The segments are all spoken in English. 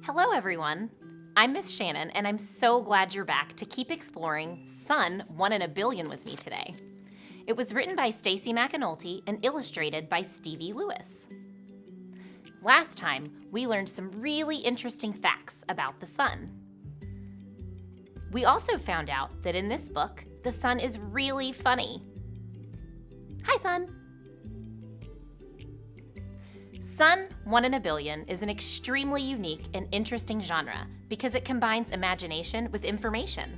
Hello, everyone. I'm Miss Shannon, and I'm so glad you're back to keep exploring Sun 1 in a Billion with me today. It was written by Stacey McAnulty and illustrated by Stevie Lewis. Last time, we learned some really interesting facts about the sun. We also found out that in this book, the sun is really funny. Hi, Sun! Sun 1 in a Billion is an extremely unique and interesting genre because it combines imagination with information.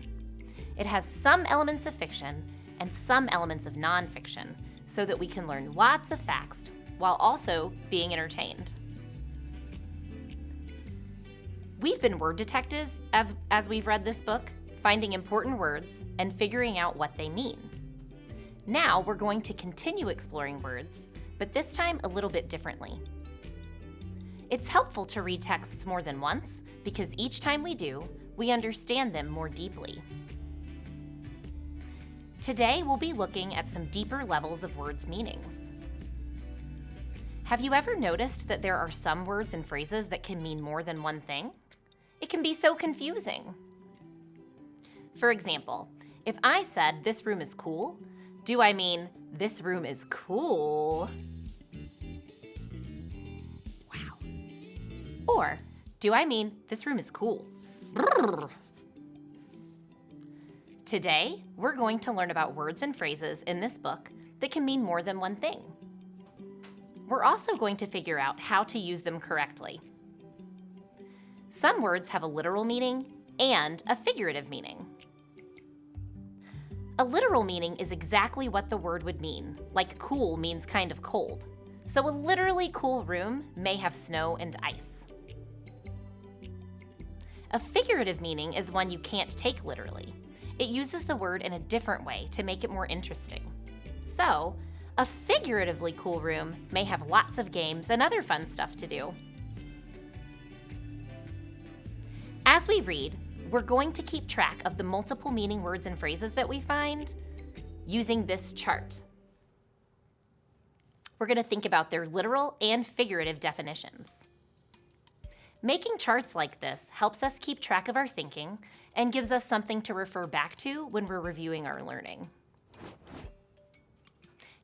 It has some elements of fiction and some elements of nonfiction so that we can learn lots of facts while also being entertained. We've been word detectives as we've read this book, finding important words and figuring out what they mean. Now we're going to continue exploring words, but this time a little bit differently. It's helpful to read texts more than once because each time we do, we understand them more deeply. Today we'll be looking at some deeper levels of words' meanings. Have you ever noticed that there are some words and phrases that can mean more than one thing? It can be so confusing. For example, if I said, "This room is cool," do I mean, "This room is cool"? Wow. Or, do I mean, "This room is cool"? Brrr. Today, we're going to learn about words and phrases in this book that can mean more than one thing. We're also going to figure out how to use them correctly. Some words have a literal meaning and a figurative meaning. A literal meaning is exactly what the word would mean, like cool means kind of cold. So a literally cool room may have snow and ice. A figurative meaning is one you can't take literally. It uses the word in a different way to make it more interesting. So, a figuratively cool room may have lots of games and other fun stuff to do. As we read, we're going to keep track of the multiple meaning words and phrases that we find using this chart. We're going to think about their literal and figurative definitions. Making charts like this helps us keep track of our thinking and gives us something to refer back to when we're reviewing our learning.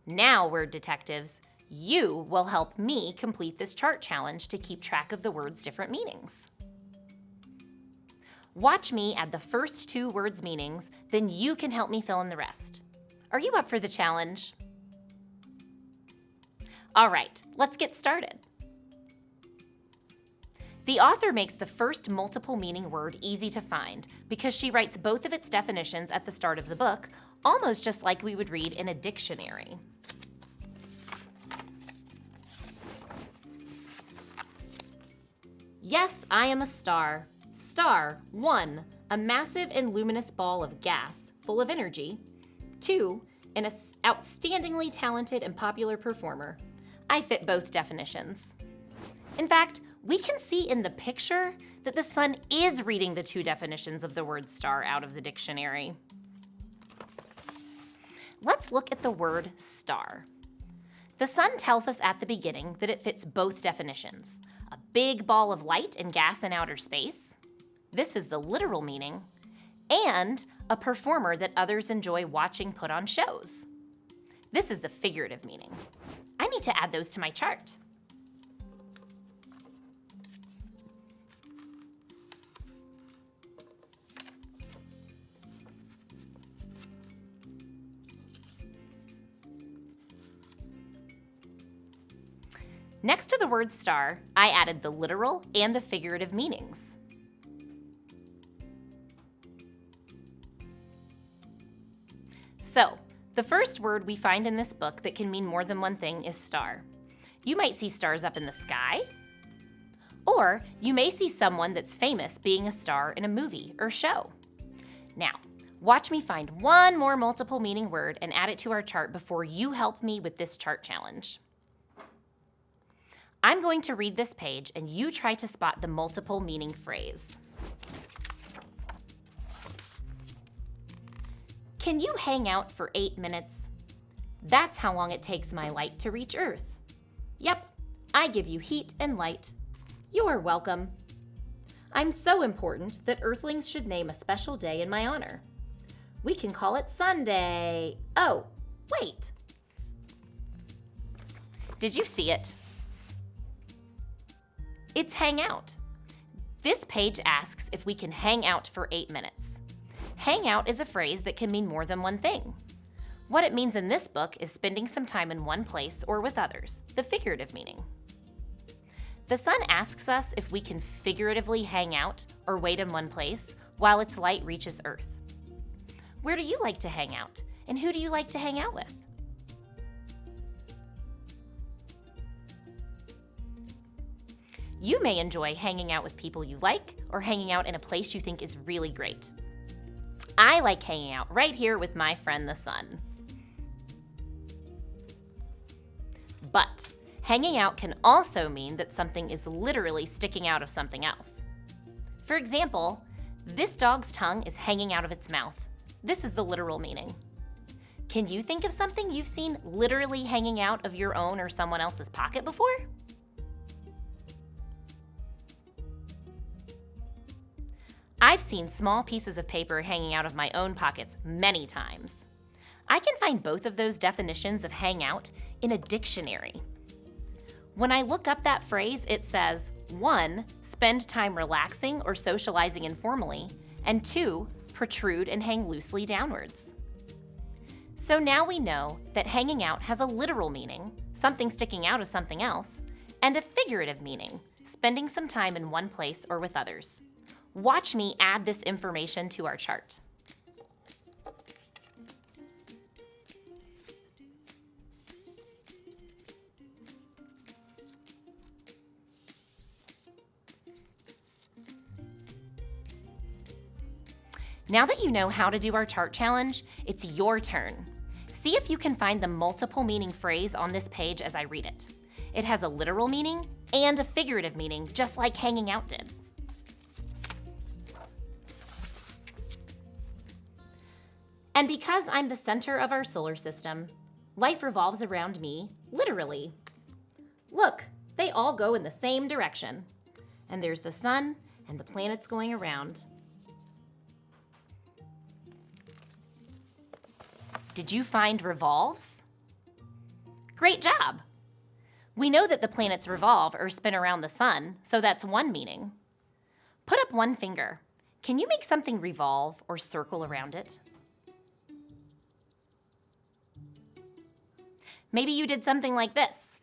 Now, word detectives, you will help me complete this chart challenge to keep track of the words' different meanings. Watch me add the first two words' meanings, then you can help me fill in the rest. Are you up for the challenge? All right, let's get started. The author makes the first multiple meaning word easy to find because she writes both of its definitions at the start of the book, almost just like we would read in a dictionary. Yes, I am a star. Star, 1, a massive and luminous ball of gas full of energy. 2, an outstandingly talented and popular performer. I fit both definitions. In fact, we can see in the picture that the sun is reading the two definitions of the word star out of the dictionary. Let's look at the word star. The sun tells us at the beginning that it fits both definitions. A big ball of light and gas in outer space. This is the literal meaning. And a performer that others enjoy watching put on shows. This is the figurative meaning. I need to add those to my chart. Next to the word star, I added the literal and the figurative meanings. So, the first word we find in this book that can mean more than one thing is star. You might see stars up in the sky, or you may see someone that's famous being a star in a movie or show. Now, watch me find one more multiple meaning word and add it to our chart before you help me with this chart challenge. I'm going to read this page and you try to spot the multiple meaning phrase. Can you hang out for 8 minutes? That's how long it takes my light to reach Earth. Yep, I give you heat and light. You're welcome. I'm so important that Earthlings should name a special day in my honor. We can call it Sunday. Oh, wait. Did you see it? It's hang out. This page asks if we can hang out for 8 minutes. Hang out is a phrase that can mean more than one thing. What it means in this book is spending some time in one place or with others, the figurative meaning. The sun asks us if we can figuratively hang out or wait in one place while its light reaches Earth. Where do you like to hang out, and who do you like to hang out with? You may enjoy hanging out with people you like or hanging out in a place you think is really great. I like hanging out right here with my friend the sun. But hanging out can also mean that something is literally sticking out of something else. For example, this dog's tongue is hanging out of its mouth. This is the literal meaning. Can you think of something you've seen literally hanging out of your own or someone else's pocket before? I've seen small pieces of paper hanging out of my own pockets many times. I can find both of those definitions of hang out in a dictionary. When I look up that phrase, it says 1. Spend time relaxing or socializing informally, and 2. Protrude and hang loosely downwards. So now we know that hanging out has a literal meaning, something sticking out of something else, and a figurative meaning, spending some time in one place or with others. Watch me add this information to our chart. Now that you know how to do our chart challenge, it's your turn. See if you can find the multiple meaning phrase on this page as I read it. It has a literal meaning and a figurative meaning, just like hanging out did. And because I'm the center of our solar system, life revolves around me, literally. Look, they all go in the same direction. And there's the sun and the planets going around. Did you find revolves? Great job! We know that the planets revolve or spin around the sun, so that's one meaning. Put up one finger. Can you make something revolve or circle around it? Maybe you did something like this.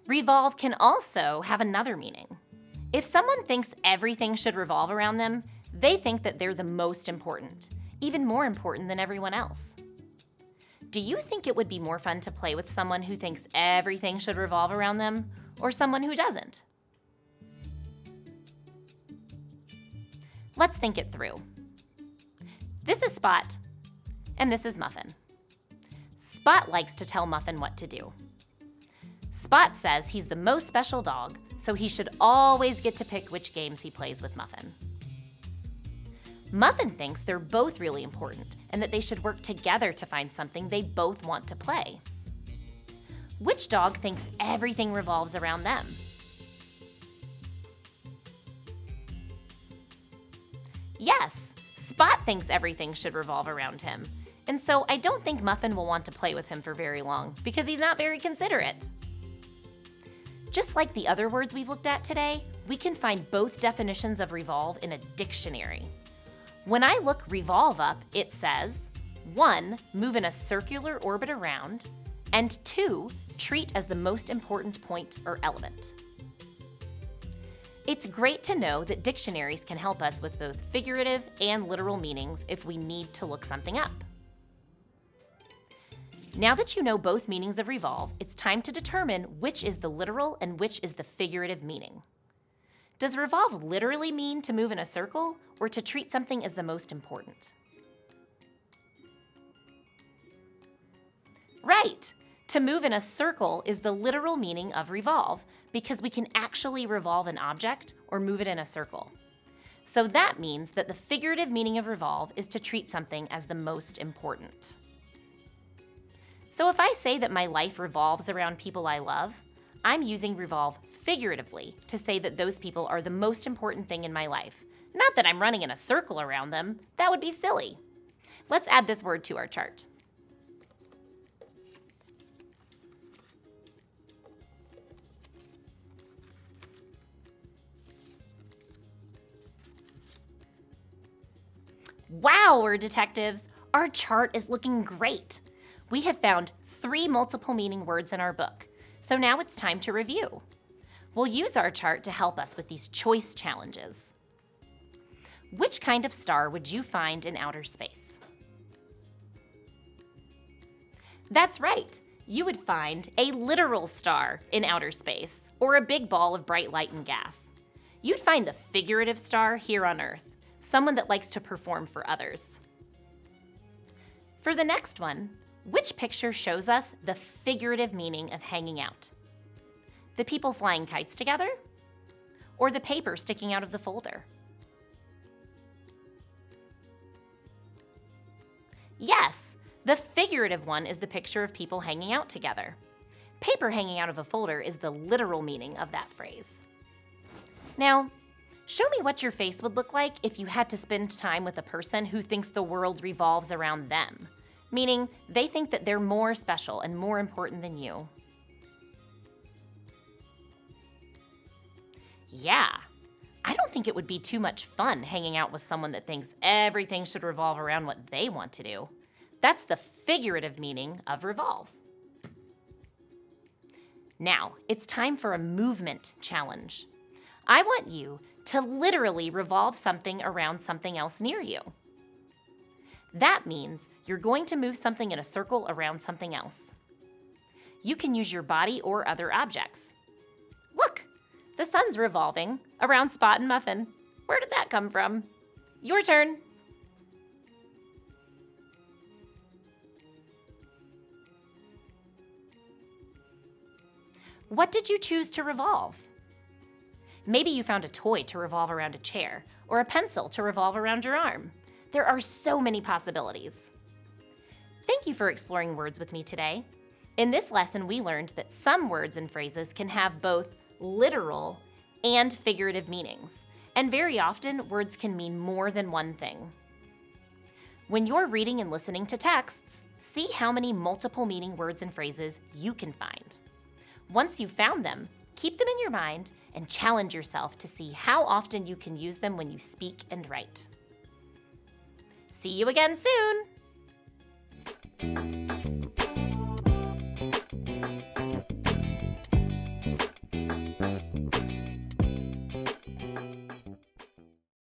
Revolve can also have another meaning. If someone thinks everything should revolve around them, they think that they're the most important, even more important than everyone else. Do you think it would be more fun to play with someone who thinks everything should revolve around them, or someone who doesn't? Let's think it through. This is Spot, and this is Muffin. Spot likes to tell Muffin what to do. Spot says he's the most special dog, so he should always get to pick which games he plays with Muffin. Muffin thinks they're both really important and that they should work together to find something they both want to play. Which dog thinks everything revolves around them? Yes, Spot thinks everything should revolve around him, and so I don't think Muffin will want to play with him for very long because he's not very considerate. Just like the other words we've looked at today, we can find both definitions of revolve in a dictionary. When I look revolve up, it says 1. Move in a circular orbit around, and 2. Treat as the most important point or element. It's great to know that dictionaries can help us with both figurative and literal meanings if we need to look something up. Now that you know both meanings of revolve, it's time to determine which is the literal and which is the figurative meaning. Does revolve literally mean to move in a circle or to treat something as the most important? Right! To move in a circle is the literal meaning of revolve because we can actually revolve an object or move it in a circle. So that means that the figurative meaning of revolve is to treat something as the most important. So if I say that my life revolves around people I love, I'm using revolve figuratively to say that those people are the most important thing in my life. Not that I'm running in a circle around them. That would be silly. Let's add this word to our chart. Wow, we're detectives! Our chart is looking great. We have found 3 multiple meaning words in our book, so now it's time to review. We'll use our chart to help us with these choice challenges. Which kind of star would you find in outer space? That's right, you would find a literal star in outer space, or a big ball of bright light and gas. You'd find the figurative star here on Earth, someone that likes to perform for others. For the next one, which picture shows us the figurative meaning of hanging out? The people flying kites together? Or the paper sticking out of the folder? Yes, the figurative one is the picture of people hanging out together. Paper hanging out of a folder is the literal meaning of that phrase. Now, show me what your face would look like if you had to spend time with a person who thinks the world revolves around them, meaning they think that they're more special and more important than you. Yeah, I don't think it would be too much fun hanging out with someone that thinks everything should revolve around what they want to do. That's the figurative meaning of revolve. Now, it's time for a movement challenge. I want you to literally revolve something around something else near you. That means you're going to move something in a circle around something else. You can use your body or other objects. Look, the sun's revolving around Spot and Muffin. Where did that come from? Your turn. What did you choose to revolve? Maybe you found a toy to revolve around a chair, or a pencil to revolve around your arm. There are so many possibilities. Thank you for exploring words with me today. In this lesson, we learned that some words and phrases can have both literal and figurative meanings, and very often, words can mean more than one thing. When you're reading and listening to texts, see how many multiple meaning words and phrases you can find. Once you've found them, keep them in your mind and challenge yourself to see how often you can use them when you speak and write. See you again soon!